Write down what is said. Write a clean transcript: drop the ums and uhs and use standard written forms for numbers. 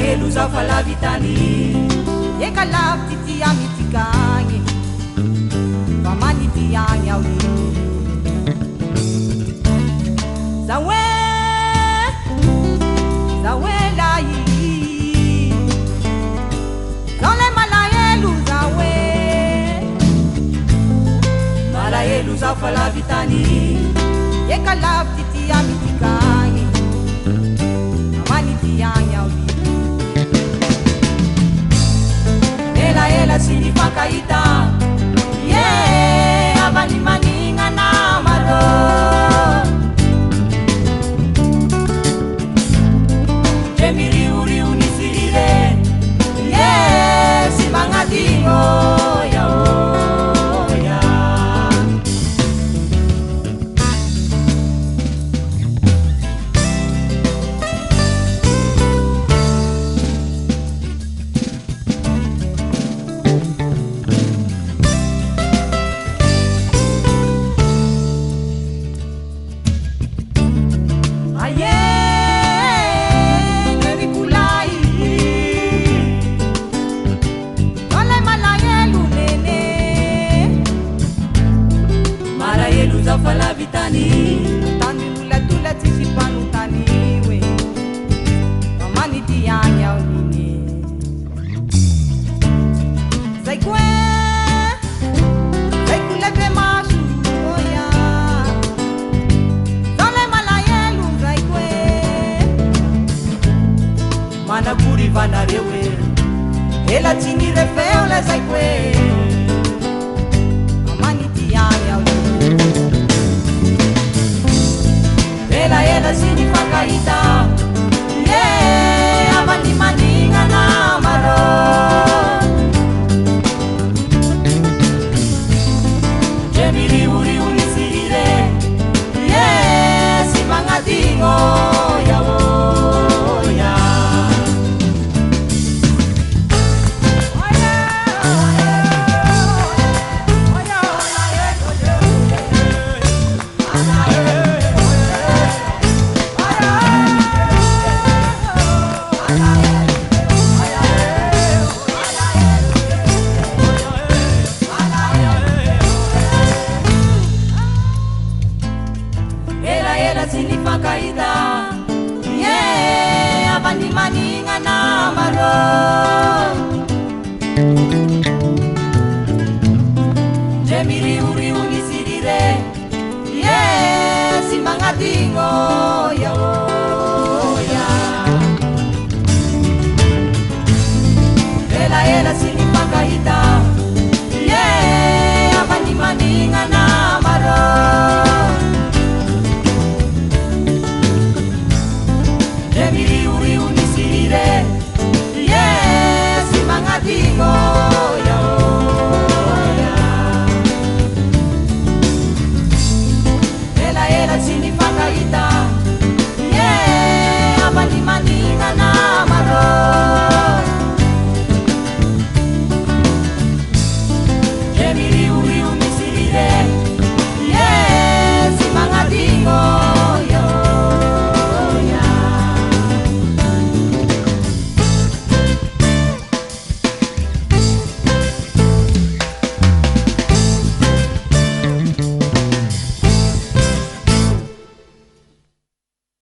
Malahelo zaho fa lavitany eka lavy ty amy ty gagny fa manity agny ao zaho hoe lahy zaho le malahelo zaho hoe malahelo zaho fa lavitany eka lavy ty amy ty gagny fa manity agny ao ela sy nifankahita avany manignana malô dre miriorio ny firire sy magnadino yaoya fa lavitany tany olatola tsisy mpanotany hoe fa manity agny ao niny zay koe zay ko leve maso oya zaho le malahelo zay koe manakory vanareo e ela tsy nirefeo le zay koe fa manity agny ao ela sy nifankahita